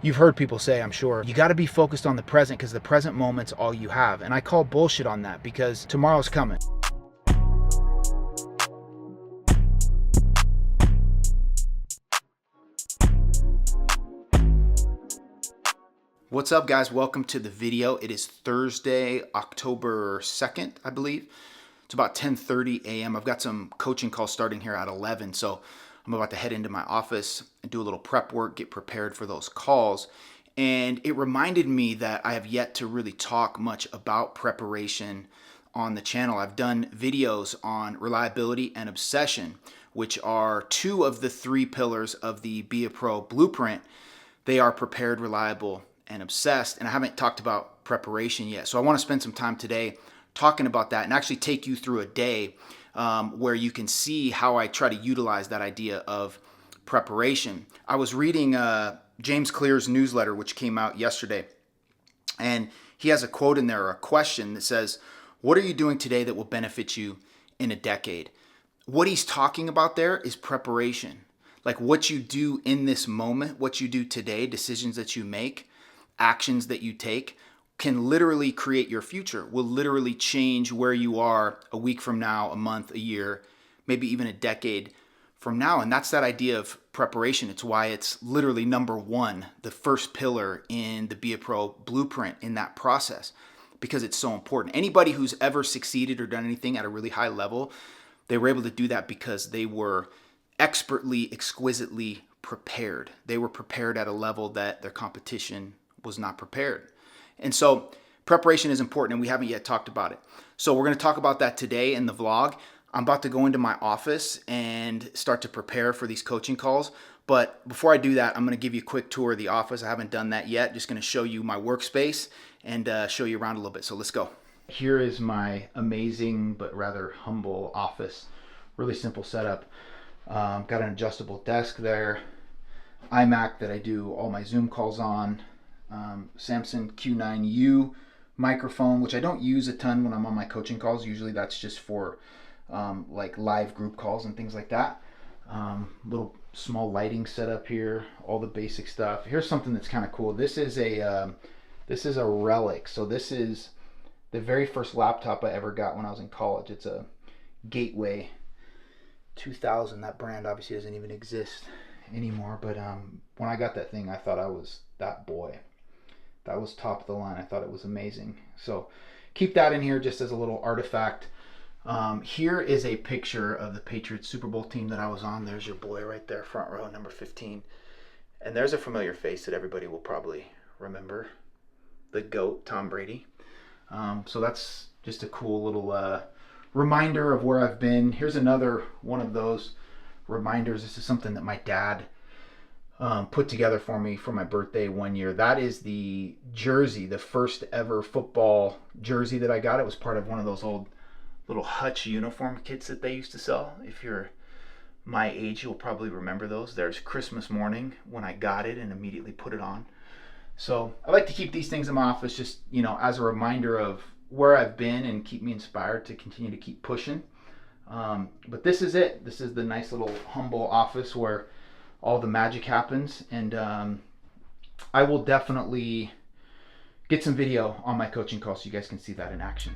You've heard people say, I'm sure, you got to be focused on the present because the present moment's all you have. And I call bullshit on that because tomorrow's coming. What's up, guys? Welcome to the video. It is Thursday, October 2nd, I believe. It's about 10:30 a.m. I've got some coaching calls starting here at 11, so I'm about to head into my office and do a little prep work, get prepared for those calls. And it reminded me that I have yet to really talk much about preparation on the channel. I've done videos on reliability and obsession, which are two of the three pillars of the Be a Pro blueprint. They are prepared, reliable, and obsessed, and I haven't talked about preparation yet. So I want to spend some time today talking about that and actually take you through a day where you can see how I try to utilize that idea of preparation. I was reading James Clear's newsletter, which came out yesterday, and he has a quote in there, or a question that says, "What are you doing today that will benefit you in a decade?" What he's talking about there is preparation. Like what you do in this moment, what you do today, decisions that you make, actions that you take can literally create your future, will literally change where you are a week from now, a month, a year, maybe even a decade from now. And that's that idea of preparation. It's why it's literally number one, the first pillar in the Be a Pro blueprint in that process, because it's so important. Anybody who's ever succeeded or done anything at a really high level, they were able to do that because they were expertly, exquisitely prepared. They were prepared at a level that their competition was not prepared. And so preparation is important, and we haven't yet talked about it. So we're going to talk about that today in the vlog. I'm about to go into my office and start to prepare for these coaching calls. But before I do that, I'm going to give you a quick tour of the office. I haven't done that yet. Just going to show you my workspace and show you around a little bit. So let's go. Here is my amazing but rather humble office. Really simple setup. Got an adjustable desk there. iMac that I do all my Zoom calls on. Samsung Q9U microphone, which I don't use a ton when I'm on my coaching calls. Usually that's just for like live group calls and things like that. Little small lighting setup here, all the basic stuff. Here's something that's kind of cool. This is a relic. So this is the very first laptop I ever got when I was in college. It's a Gateway 2000. That brand obviously doesn't even exist anymore, but when I got that thing, I thought I was that boy. That was top of the line. I thought it was amazing. So keep that in here just as a little artifact. Here is a picture of the Patriots Super Bowl team that I was on. There's your boy right there, front row, number 15. And there's a familiar face that everybody will probably remember. The GOAT, Tom Brady. So that's just a cool little reminder of where I've been. Here's another one of those reminders. This is something that my dad put together for me for my birthday one year. That is the jersey, the first ever football jersey that I got. It was part of one of those old little Hutch uniform kits that they used to sell. If you're my age, you'll probably remember those. There's Christmas morning when I got it and immediately put it on. So I like to keep these things in my office just, you know, as a reminder of where I've been and keep me inspired to continue to keep pushing. But this is it. This is the nice little humble office where all the magic happens, and I will definitely get some video on my coaching call so you guys can see that in action.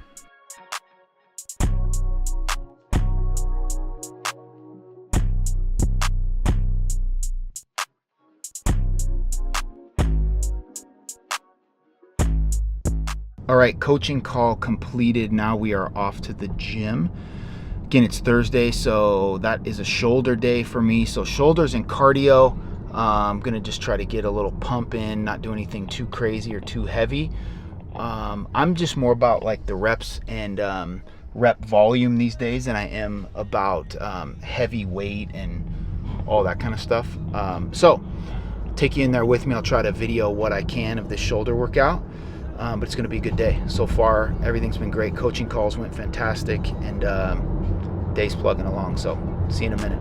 All right, coaching call completed. Now we are off to the gym. Again, it's Thursday, so that is a shoulder day for me. So shoulders and cardio. I'm gonna just try to get a little pump in, not do anything too crazy or too heavy. I'm just more about like the reps and rep volume these days than I am about heavy weight and all that kind of stuff. So take you in there with me. I'll try to video what I can of this shoulder workout. But it's going to be a good day. So far, everything's been great. Coaching calls went fantastic, and day's plugging along. So see you in a minute.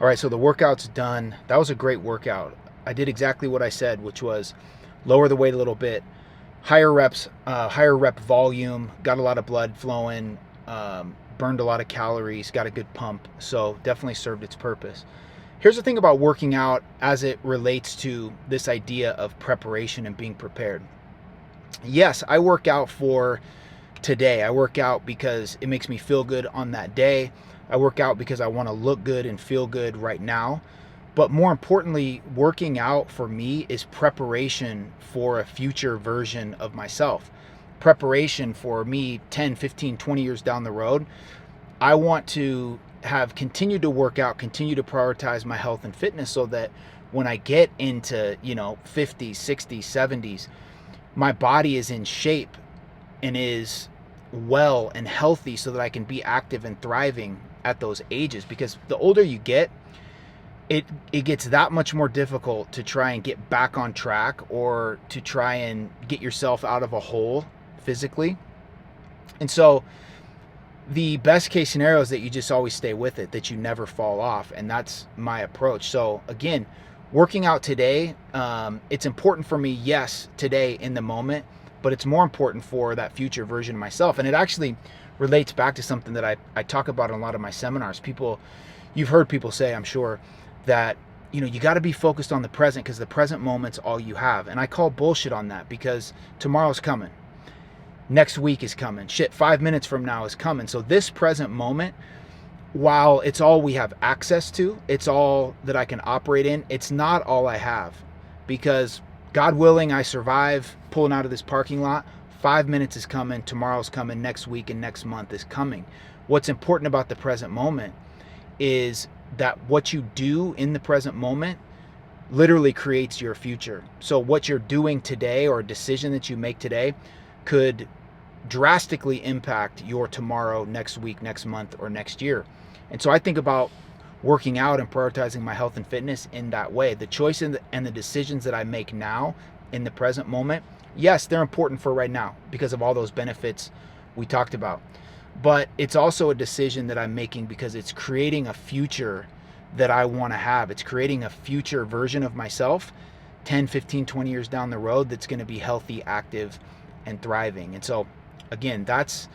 All right, so the workout's done. That was a great workout. I did exactly what I said, which was lower the weight a little bit, higher reps, higher rep volume, got a lot of blood flowing, burned a lot of calories, got a good pump. So definitely served its purpose. Here's the thing about working out as it relates to this idea of preparation and being prepared. Yes, I work out for today. I work out because it makes me feel good on that day. I work out because I want to look good and feel good right now. But more importantly, working out for me is preparation for a future version of myself. Preparation for me 10, 15, 20 years down the road. I want to have continued to work out, continue to prioritize my health and fitness so that when I get into, 50s, 60s, 70s, my body is in shape and is well and healthy so that I can be active and thriving at those ages. Because the older you get, it gets that much more difficult to try and get back on track or to try and get yourself out of a hole physically. And so the best case scenario is that you just always stay with it, that you never fall off. And that's my approach. So again, working out today, it's important for me, yes, today in the moment, but it's more important for that future version of myself. And it actually relates back to something that I talk about in a lot of my seminars. You've heard people say, I'm sure, that you got to be focused on the present because the present moment's all you have. And I call bullshit on that because tomorrow's coming. Next week is coming. 5 minutes from now is coming. So this present moment, while it's all we have access to, it's all that I can operate in, it's not all I have. Because God willing, I survive pulling out of this parking lot. 5 minutes is coming, tomorrow's coming, next week and next month is coming. What's important about the present moment is that what you do in the present moment literally creates your future. So what you're doing today or a decision that you make today could drastically impact your tomorrow, next week, next month, or next year. And so I think about working out and prioritizing my health and fitness in that way. The choice and the decisions that I make now in the present moment, yes, they're important for right now because of all those benefits we talked about. But it's also a decision that I'm making because it's creating a future that I want to have. It's creating a future version of myself 10, 15, 20 years down the road that's going to be healthy, active, and thriving. And so again, that's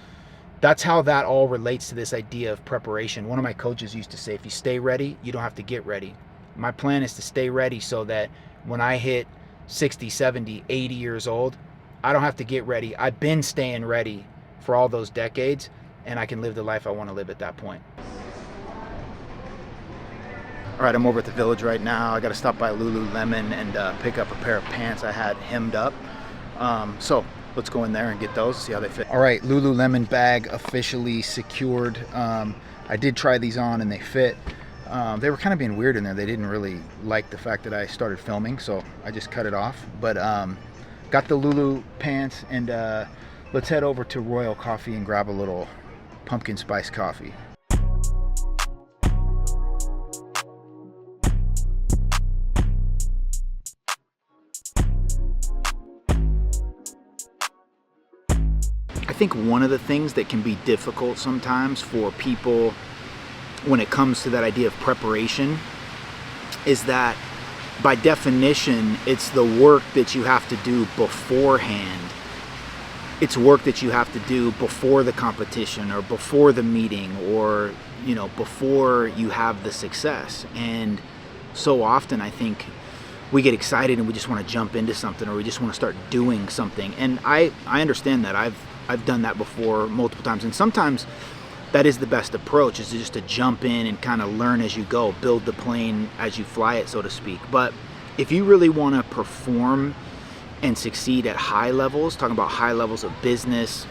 how that all relates to this idea of preparation. One of my coaches used to say, if you stay ready, you don't have to get ready. My plan is to stay ready so that when I hit 60, 70, 80 years old, I don't have to get ready. I've been staying ready for all those decades, and I can live the life I want to live at that point. All right, I'm over at the Village right now. I got to stop by Lululemon and pick up a pair of pants I had hemmed up. So let's go in there and get those, see how they fit. All right, Lululemon bag officially secured. I did try these on and they fit. They were kind of being weird in there. They didn't really like the fact that I started filming, so I just cut it off. But got the Lulu pants, and let's head over to Royal Coffee and grab a little pumpkin spice coffee. I think one of the things that can be difficult sometimes for people when it comes to that idea of preparation is that by definition, it's the work that you have to do beforehand. It's work that you have to do before the competition or before the meeting or, before you have the success. And so often I think we get excited and we just want to jump into something or we just want to start doing something. And I understand that. I've done that before multiple times. And sometimes that is the best approach, is just to jump in and kind of learn as you go, build the plane as you fly it, so to speak. But if you really want to perform and succeed at high levels, talking about high levels of business,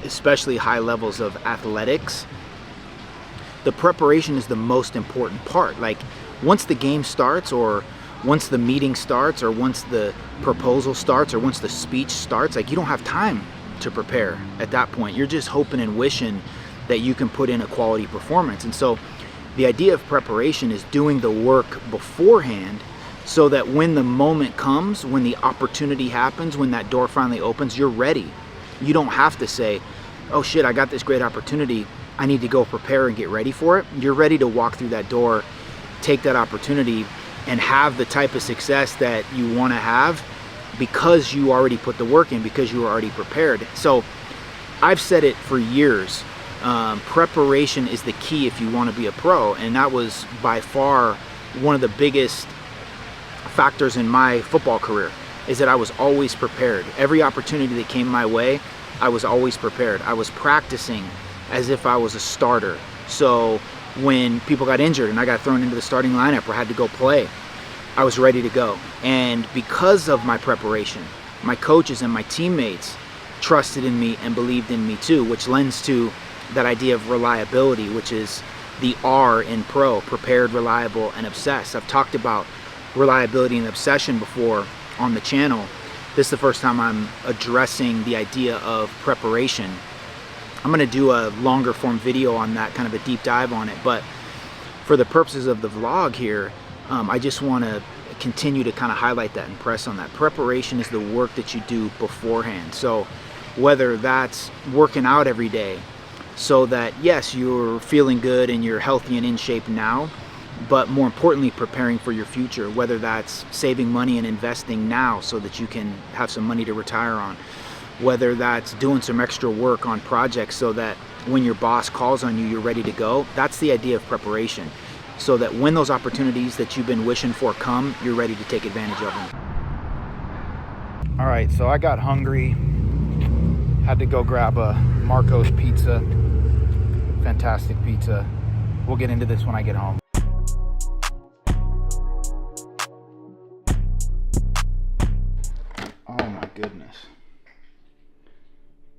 especially high levels of athletics, the preparation is the most important part. Like once the game starts or once the meeting starts or once the proposal starts or once the speech starts, like you don't have time to prepare at that point. You're just hoping and wishing that you can put in a quality performance. And so the idea of preparation is doing the work beforehand so that when the moment comes, when the opportunity happens, when that door finally opens, you're ready. You don't have to say, oh shit, I got this great opportunity, I need to go prepare and get ready for it. You're ready to walk through that door, take that opportunity, and have the type of success that you want to have because you already put the work in, because you were already prepared. So I've said it for years, preparation is the key if you want to be a pro, and that was by far one of the biggest factors in my football career, is that I was always prepared. Every opportunity that came my way, I was always prepared. I was practicing as if I was a starter. So when people got injured and I got thrown into the starting lineup or had to go play, I was ready to go. And because of my preparation, my coaches and my teammates trusted in me and believed in me too, which lends to that idea of reliability, which is the R in pro: prepared, reliable, and obsessed. I've talked about reliability and obsession before on the channel. This is the first time I'm addressing the idea of preparation. I'm going to do a longer form video on that, kind of a deep dive on it, but for the purposes of the vlog here, I just want to continue to kind of highlight that and press on that. Preparation is the work that you do beforehand. So whether that's working out every day so that yes, you're feeling good and you're healthy and in shape now, but more importantly, preparing for your future, whether that's saving money and investing now so that you can have some money to retire on, whether that's doing some extra work on projects so that when your boss calls on you, you're ready to go. That's the idea of preparation, so that when those opportunities that you've been wishing for come, you're ready to take advantage of them. All right, so I got hungry, had to go grab a Marco's pizza. Fantastic pizza. We'll get into this when I get home. Oh my goodness.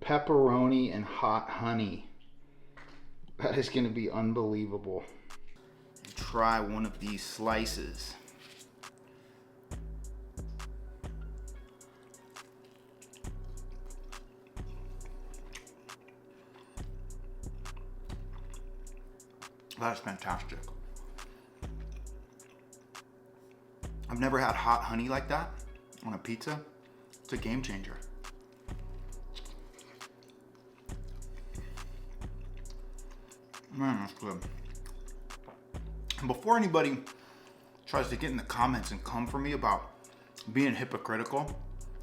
Pepperoni and hot honey. That is going to be unbelievable. Try one of these slices. That's fantastic. I've never had hot honey like that on a pizza. It's a game changer. Man, that's good. And before anybody tries to get in the comments and come for me about being hypocritical,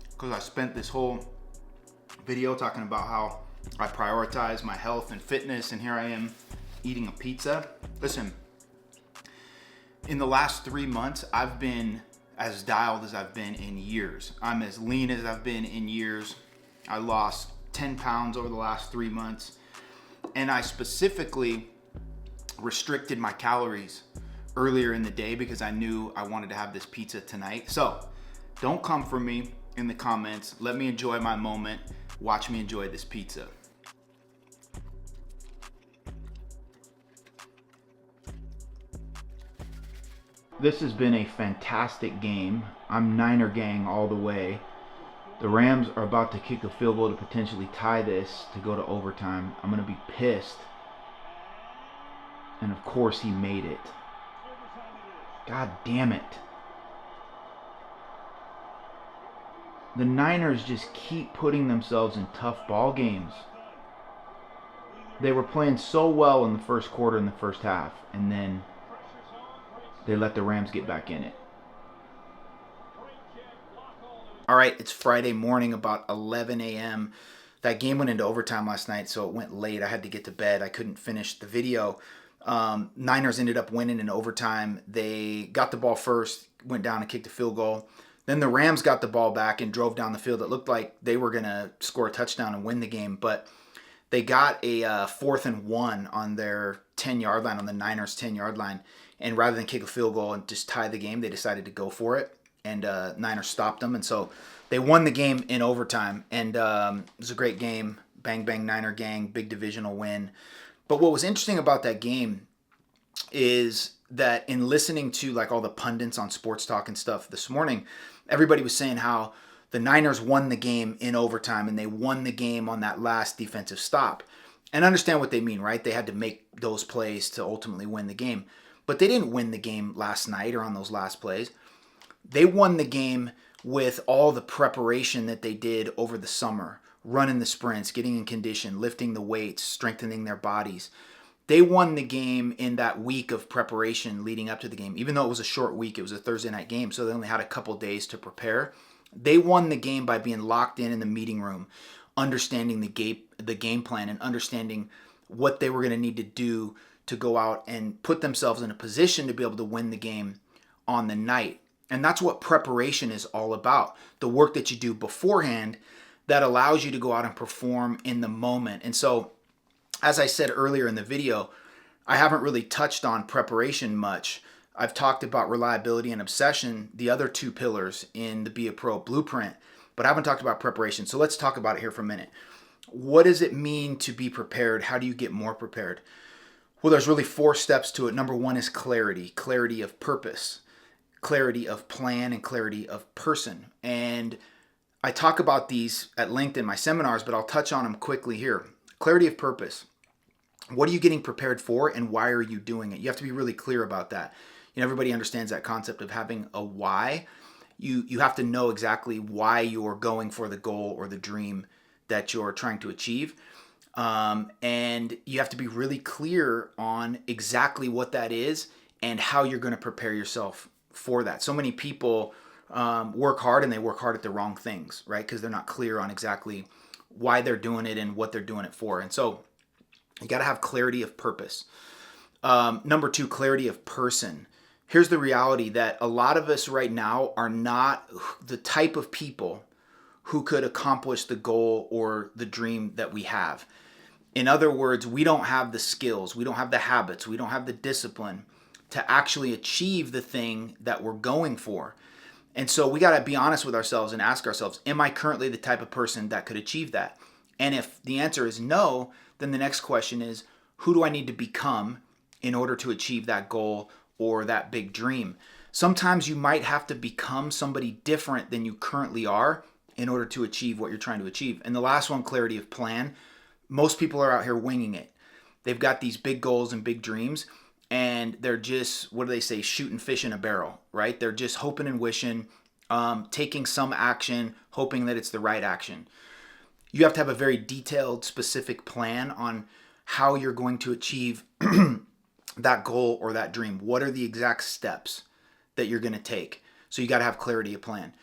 because I spent this whole video talking about how I prioritize my health and fitness, and here I am eating a pizza. Listen, in the last 3 months, I've been as dialed as I've been in years. I'm as lean as I've been in years. I lost 10 pounds over the last 3 months, and I specifically restricted my calories earlier in the day because I knew I wanted to have this pizza tonight. So don't come for me in the comments. Let me enjoy my moment. Watch me enjoy this pizza. This has been a fantastic game. I'm Niner gang all the way. The Rams are about to kick a field goal to potentially tie this to go to overtime. I'm going to be pissed. And of course he made it. God damn it. The Niners just keep putting themselves in tough ball games. They were playing so well in the first quarter and the first half, and then they let the Rams get back in it. All right, it's Friday morning, about 11 a.m. That game went into overtime last night, so it went late. I had to get to bed. I couldn't finish the video. Niners ended up winning in overtime. They got the ball first, went down and kicked a field goal. Then the Rams got the ball back and drove down the field. It looked like they were going to score a touchdown and win the game, but they got a 4th and 1 on their 10-yard line, on the Niners' 10-yard line. And rather than kick a field goal and just tie the game, they decided to go for it. And Niners stopped them. And so they won the game in overtime. And it was a great game. Bang, bang, Niner gang. Big divisional win. But what was interesting about that game is that in listening to like all the pundits on Sports Talk and stuff this morning, everybody was saying how the Niners won the game in overtime and they won the game on that last defensive stop. And I understand what they mean, right? They had to make those plays to ultimately win the game. But they didn't win the game last night or on those last plays. They won the game with all the preparation that they did over the summer, running the sprints, getting in condition, lifting the weights, strengthening their bodies. They won the game in that week of preparation leading up to the game. Even though it was a short week, it was a Thursday night game, so they only had a couple days to prepare. They won the game by being locked in the meeting room, understanding the game plan and understanding what they were going to need to do to go out and put themselves in a position to be able to win the game on the night. And that's what preparation is all about. The work that you do beforehand that allows you to go out and perform in the moment. And so, as I said earlier in the video, I haven't really touched on preparation much. I've talked about reliability and obsession, the other two pillars in the Be a Pro blueprint, but I haven't talked about preparation. So let's talk about it here for a minute. What does it mean to be prepared? How do you get more prepared? Well, there's really 4 steps to it. Number 1 is clarity of purpose, clarity of plan, and clarity of person. And I talk about these at length in my seminars, but I'll touch on them quickly here. Clarity of purpose. What are you getting prepared for, and why are you doing it? You have to be really clear about that. Everybody understands that concept of having a why. You have to know exactly why you're going for the goal or the dream that you're trying to achieve. And you have to be really clear on exactly what that is and how you're going to prepare yourself for that. So many people work hard, and they work hard at the wrong things, right? Because they're not clear on exactly why they're doing it and what they're doing it for. And so you got to have clarity of purpose. Number 2, clarity of person. Here's the reality that a lot of us right now are not the type of people who could accomplish the goal or the dream that we have. In other words, we don't have the skills, we don't have the habits, we don't have the discipline to actually achieve the thing that we're going for. And so we got to be honest with ourselves and ask ourselves, am I currently the type of person that could achieve that? And if the answer is no, then the next question is, who do I need to become in order to achieve that goal or that big dream? Sometimes you might have to become somebody different than you currently are in order to achieve what you're trying to achieve. And the last one, clarity of plan. Most people are out here winging it. They've got these big goals and big dreams, and they're just, what do they say, shooting fish in a barrel, right? They're just hoping and wishing, taking some action, hoping that it's the right action. You have to have a very detailed, specific plan on how you're going to achieve that goal or that dream. What are the exact steps that you're going to take? So you got to have clarity of plan.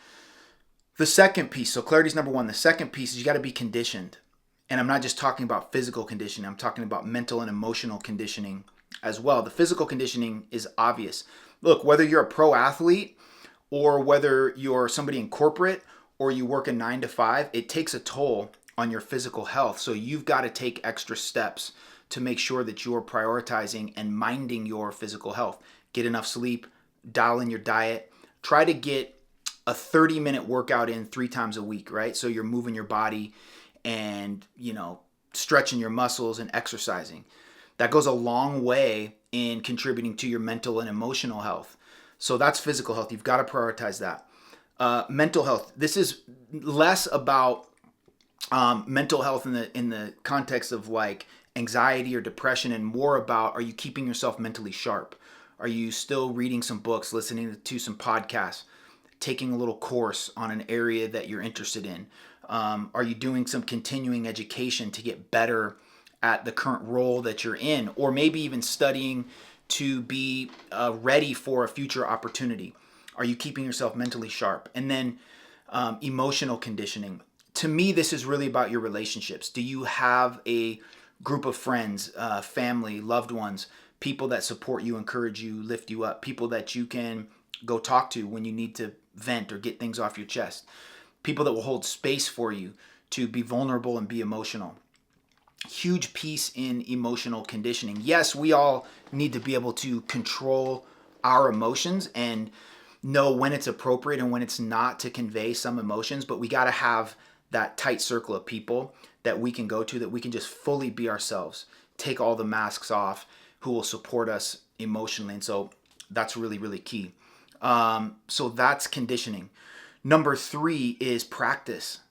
The second piece, so clarity is number 1. The second piece is you got to be conditioned. And I'm not just talking about physical conditioning. I'm talking about mental and emotional conditioning as well. The physical conditioning is obvious. Look, whether you're a pro athlete or whether you're somebody in corporate or you work a 9 to 5, it takes a toll on your physical health. So you've got to take extra steps to make sure that you're prioritizing and minding your physical health. Get enough sleep, dial in your diet, try to get a 30-minute workout in 3 times a week, right? So you're moving your body and, stretching your muscles and exercising. That goes a long way in contributing to your mental and emotional health. So that's physical health. You've got to prioritize that. Mental health. This is less about mental health in the context of like anxiety or depression, and more about, are you keeping yourself mentally sharp? Are you still reading some books, listening to some podcasts, taking a little course on an area that you're interested in? Are you doing some continuing education to get better at the current role that you're in? Or maybe even studying to be ready for a future opportunity? Are you keeping yourself mentally sharp? And then emotional conditioning. To me, this is really about your relationships. Do you have a group of friends, family, loved ones, people that support you, encourage you, lift you up, people that you can go talk to when you need to vent or get things off your chest, people that will hold space for you to be vulnerable and be emotional? Huge piece in emotional conditioning. Yes, we all need to be able to control our emotions and know when it's appropriate and when it's not to convey some emotions, but we got to have that tight circle of people that we can go to, that we can just fully be ourselves, take all the masks off, who will support us emotionally. And so that's really, really key. So that's conditioning. Number 3 is practice.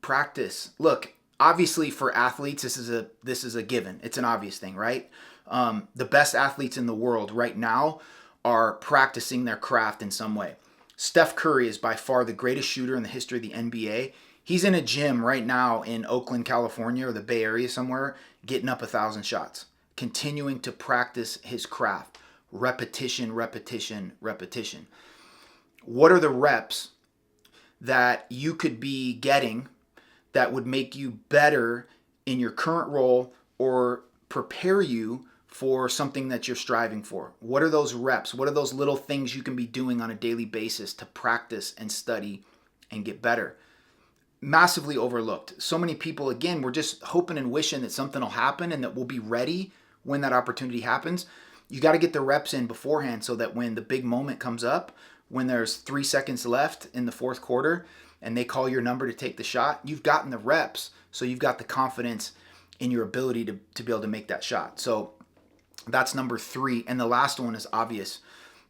Practice. Look, obviously for athletes, this is a given. It's an obvious thing, right? The best athletes in the world right now are practicing their craft in some way. Steph Curry is by far the greatest shooter in the history of the NBA. He's in a gym right now in Oakland, California, or the Bay Area somewhere, getting up 1,000 shots, continuing to practice his craft. Repetition, repetition, repetition. What are the reps that you could be getting that would make you better in your current role or prepare you for something that you're striving for? What are those reps? What are those little things you can be doing on a daily basis to practice and study and get better? Massively overlooked. So many people, again, we're just hoping and wishing that something will happen and that we'll be ready when that opportunity happens. You got to get the reps in beforehand so that when the big moment comes up, when there's 3 seconds left in the fourth quarter and they call your number to take the shot, you've gotten the reps, so you've got the confidence in your ability to be able to make that shot. So that's number 3. And the last one is obvious,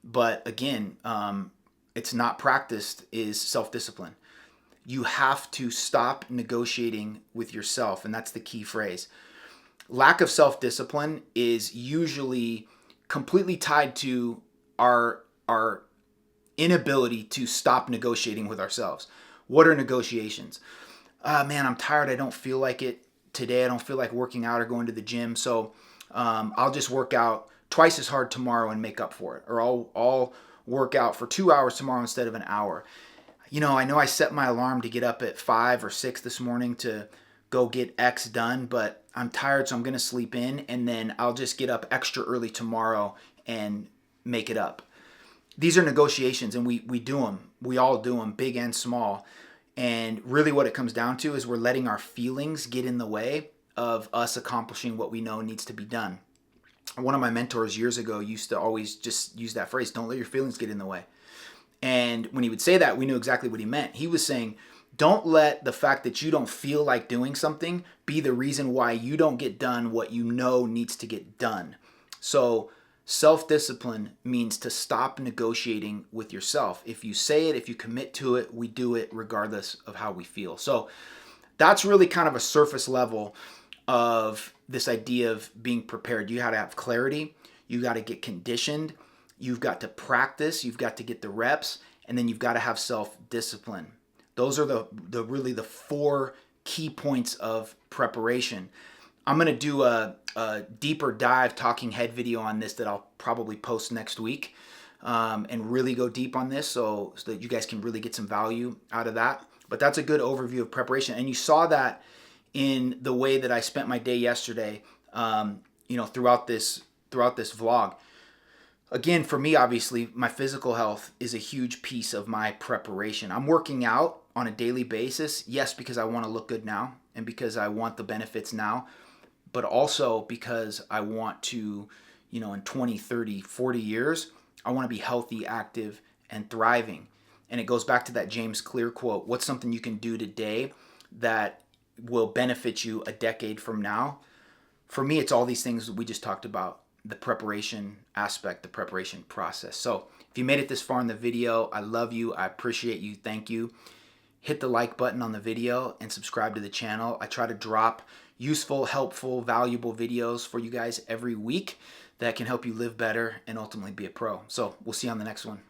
but again, it's not practiced, is self-discipline. You have to stop negotiating with yourself, and that's the key phrase. Lack of self-discipline is usually completely tied to our inability to stop negotiating with ourselves. What are negotiations? Man, I'm tired. I don't feel like it today. I don't feel like working out or going to the gym, so I'll just work out twice as hard tomorrow and make up for it. Or I'll work out for 2 hours tomorrow instead of an hour. I know I set my alarm to get up at 5 or 6 this morning to go get X done, but I'm tired, so I'm going to sleep in, and then I'll just get up extra early tomorrow and make it up. These are negotiations, and we do them. We all do them, big and small. And really what it comes down to is we're letting our feelings get in the way of us accomplishing what we know needs to be done. One of my mentors years ago used to always just use that phrase, don't let your feelings get in the way. And when he would say that, we knew exactly what he meant. He was saying, don't let the fact that you don't feel like doing something be the reason why you don't get done what you know needs to get done. So self-discipline means to stop negotiating with yourself. If you say it, if you commit to it, we do it regardless of how we feel. So that's really kind of a surface level of this idea of being prepared. You got to have clarity. You got to get conditioned. You've got to practice, you've got to get the reps, and then you've got to have self-discipline. Those are the really the 4 key points of preparation. I'm going to do a deeper dive talking head video on this that I'll probably post next week and really go deep on this so that you guys can really get some value out of that. But that's a good overview of preparation. And you saw that in the way that I spent my day yesterday, throughout this vlog. Again, for me, obviously, my physical health is a huge piece of my preparation. I'm working out on a daily basis, yes, because I want to look good now and because I want the benefits now, but also because I want to, in 20, 30, 40 years, I want to be healthy, active, and thriving. And it goes back to that James Clear quote, what's something you can do today that will benefit you a decade from now? For me, it's all these things that we just talked about. The preparation aspect, the preparation process. So if you made it this far in the video, I love you. I appreciate you. Thank you. Hit the like button on the video and subscribe to the channel. I try to drop useful, helpful, valuable videos for you guys every week that can help you live better and ultimately be a pro. So we'll see you on the next one.